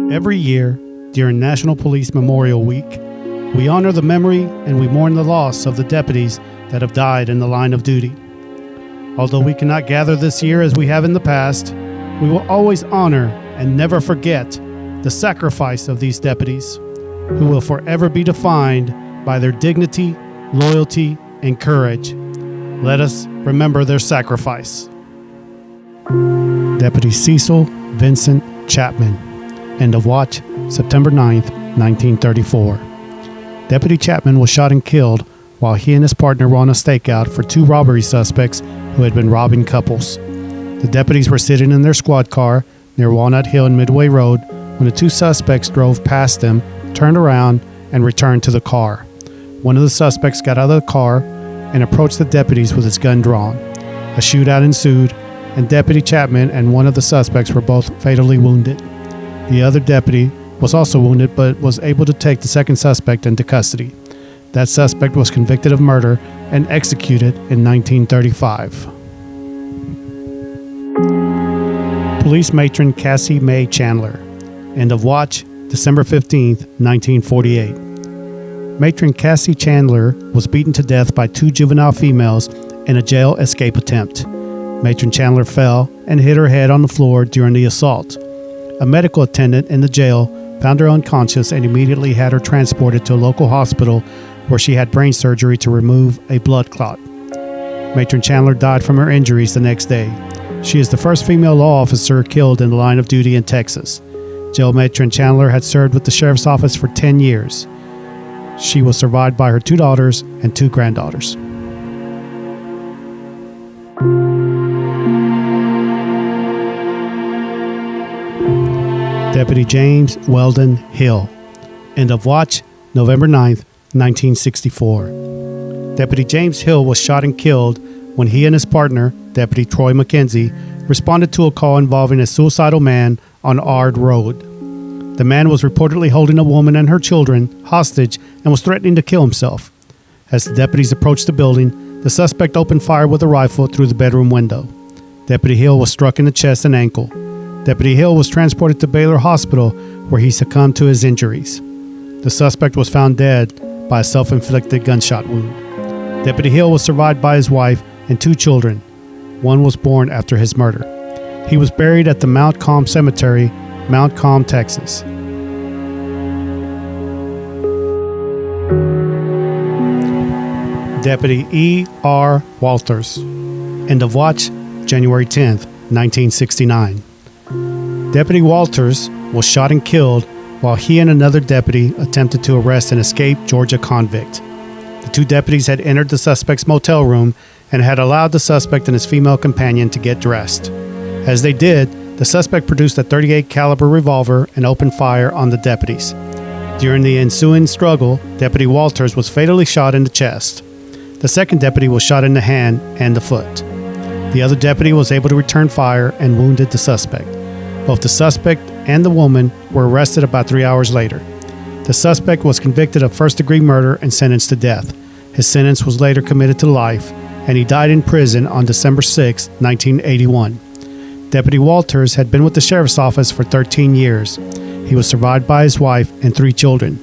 Every year, during National Police Memorial Week, we honor the memory and we mourn the loss of the deputies that have died in the line of duty. Although we cannot gather this year as we have in the past, we will always honor and never forget the sacrifice of these deputies, who will forever be defined by their dignity, loyalty, and courage. Let us remember their sacrifice. Deputy Cecil Vincent Chapman. End of watch, September 9th, 1934. Deputy Chapman was shot and killed while he and his partner were on a stakeout for two robbery suspects who had been robbing couples. The deputies were sitting in their squad car near Walnut Hill and Midway Road when the two suspects drove past them, turned around, and returned to the car. One of the suspects got out of the car and approached the deputies with his gun drawn. A shootout ensued, and Deputy Chapman and one of the suspects were both fatally wounded. The other deputy was also wounded but was able to take the second suspect into custody. That suspect was convicted of murder and executed in 1935. Police Matron Kassie Mae Chandler. End of watch, December 15th, 1948. Matron Kassie Chandler was beaten to death by two juvenile females in a jail escape attempt. Matron Chandler fell and hit her head on the floor during the assault. A medical attendant in the jail found her unconscious and immediately had her transported to a local hospital where she had brain surgery to remove a blood clot. Matron Chandler died from her injuries the next day. She is the first female law officer killed in the line of duty in Texas. Jail Matron Chandler had served with the sheriff's office for 10 years. She was survived by her two daughters and two granddaughters. Deputy James Weldon Hill. End of watch, November 9th, 1964. Deputy James Hill was shot and killed when he and his partner, Deputy Troy McKenzie, responded to a call involving a suicidal man on Ard Road. The man was reportedly holding a woman and her children hostage and was threatening to kill himself. As the deputies approached the building, the suspect opened fire with a rifle through the bedroom window. Deputy Hill was struck in the chest and ankle. Deputy Hill was transported to Baylor Hospital, where he succumbed to his injuries. The suspect was found dead by a self-inflicted gunshot wound. Deputy Hill was survived by his wife and two children. One was born after his murder. He was buried at the Mount Calm Cemetery, Mount Calm, Texas. Deputy E. R. Walters. End of watch, January 10th, 1969. Deputy Walters was shot and killed while he and another deputy attempted to arrest an escaped Georgia convict. The two deputies had entered the suspect's motel room and had allowed the suspect and his female companion to get dressed. As they did, the suspect produced a .38 caliber revolver and opened fire on the deputies. During the ensuing struggle, Deputy Walters was fatally shot in the chest. The second deputy was shot in the hand and the foot. The other deputy was able to return fire and wounded the suspect. Both the suspect and the woman were arrested about 3 hours later. The suspect was convicted of first-degree murder and sentenced to death. His sentence was later commuted to life, and he died in prison on December 6, 1981. Deputy Walters had been with the sheriff's office for 13 years. He was survived by his wife and 3 children.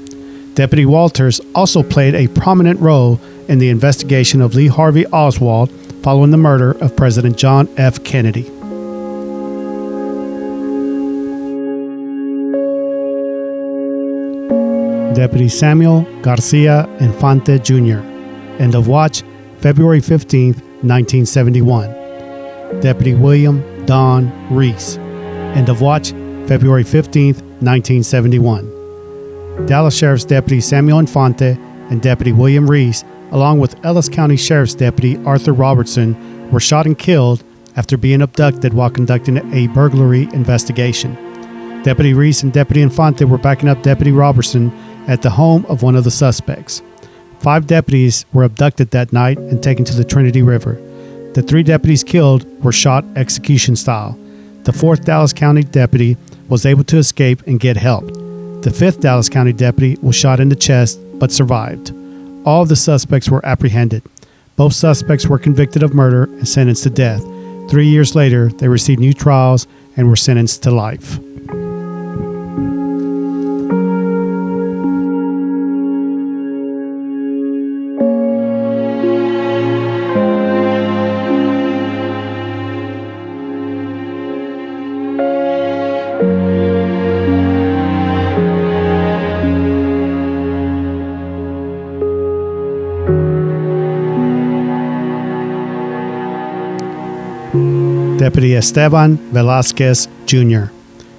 Deputy Walters also played a prominent role in the investigation of Lee Harvey Oswald following the murder of President John F. Kennedy. Deputy Samuel Garcia Infante Jr. End of watch, February 15, 1971. Deputy William Don Reese. End of watch, February 15, 1971. Dallas Sheriff's Deputy Samuel Infante and Deputy William Reese, along with Ellis County Sheriff's Deputy Arthur Robertson, were shot and killed after being abducted while conducting a burglary investigation. Deputy Reese and Deputy Infante were backing up Deputy Robertson at the home of one of the suspects. 5 deputies were abducted that night and taken to the Trinity River. The 3 deputies killed were shot execution style. The 4th Dallas County deputy was able to escape and get help. The 5th Dallas County deputy was shot in the chest but survived. All of the suspects were apprehended. Both suspects were convicted of murder and sentenced to death. 3 years later, they received new trials and were sentenced to life. Deputy Esteban Velasquez, Jr.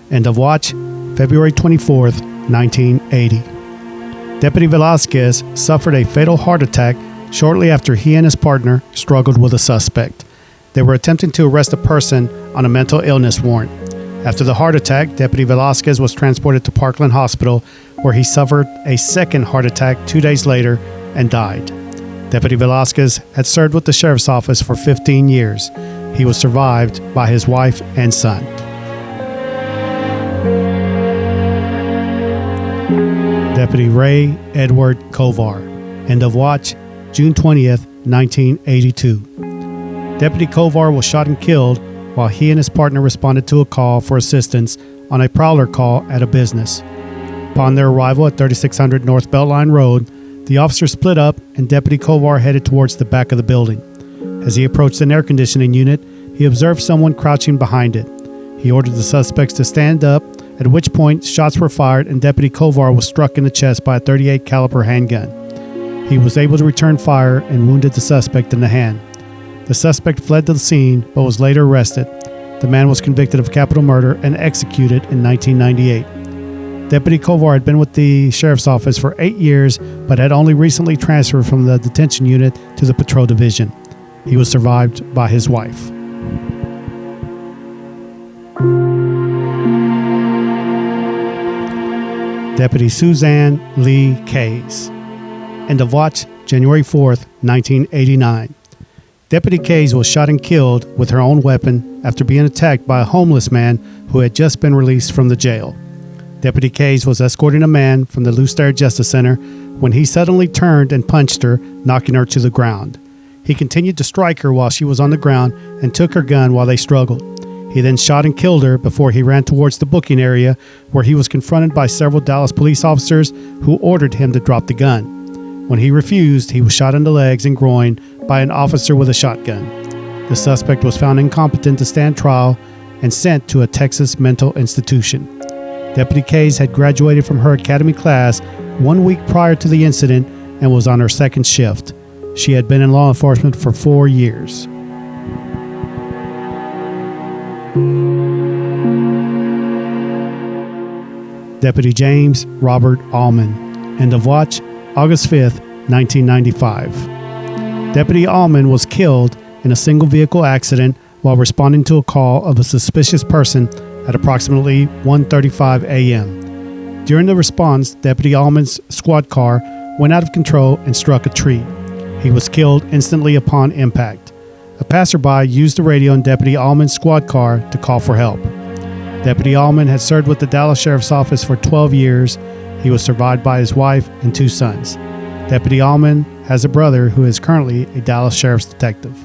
End of watch, February 24th, 1980. Deputy Velasquez suffered a fatal heart attack shortly after he and his partner struggled with a suspect. They were attempting to arrest a person on a mental illness warrant. After the heart attack, Deputy Velasquez was transported to Parkland Hospital, where he suffered a second heart attack 2 days later and died. Deputy Velasquez had served with the sheriff's office for 15 years. He was survived by his wife and son. Deputy Ray Edward Kovar. End of watch, June 20th, 1982. Deputy Kovar was shot and killed while he and his partner responded to a call for assistance on a prowler call at a business. Upon their arrival at 3600 North Beltline Road, the officers split up and Deputy Kovar headed towards the back of the building. As he approached an air conditioning unit, he observed someone crouching behind it. He ordered the suspects to stand up, at which point shots were fired and Deputy Kovar was struck in the chest by a .38 caliber handgun. He was able to return fire and wounded the suspect in the hand. The suspect fled to the scene but was later arrested. The man was convicted of capital murder and executed in 1998. Deputy Kovar had been with the sheriff's office for 8 years but had only recently transferred from the detention unit to the patrol division. He was survived by his wife. Deputy Suzanne Lee Kays. End of watch, January 4th, 1989. Deputy Kays was shot and killed with her own weapon after being attacked by a homeless man who had just been released from the jail. Deputy Kays was escorting a man from the Lucere Justice Center when he suddenly turned and punched her, knocking her to the ground. He continued to strike her while she was on the ground and took her gun while they struggled. He then shot and killed her before he ran towards the booking area, where he was confronted by several Dallas police officers who ordered him to drop the gun. When he refused, he was shot in the legs and groin by an officer with a shotgun. The suspect was found incompetent to stand trial and sent to a Texas mental institution. Deputy Kays had graduated from her academy class 1 week prior to the incident and was on her second shift. She had been in law enforcement for 4 years. Deputy James Robert Allman. End of watch, August 5th, 1995. Deputy Allman was killed in a single vehicle accident while responding to a call of a suspicious person at approximately 1:35 a.m. During the response, Deputy Allman's squad car went out of control and struck a tree. He was killed instantly upon impact. A passerby used the radio in Deputy Allman's squad car to call for help. Deputy Allman had served with the Dallas Sheriff's Office for 12 years. He was survived by his wife and 2 sons. Deputy Allman has a brother who is currently a Dallas Sheriff's detective.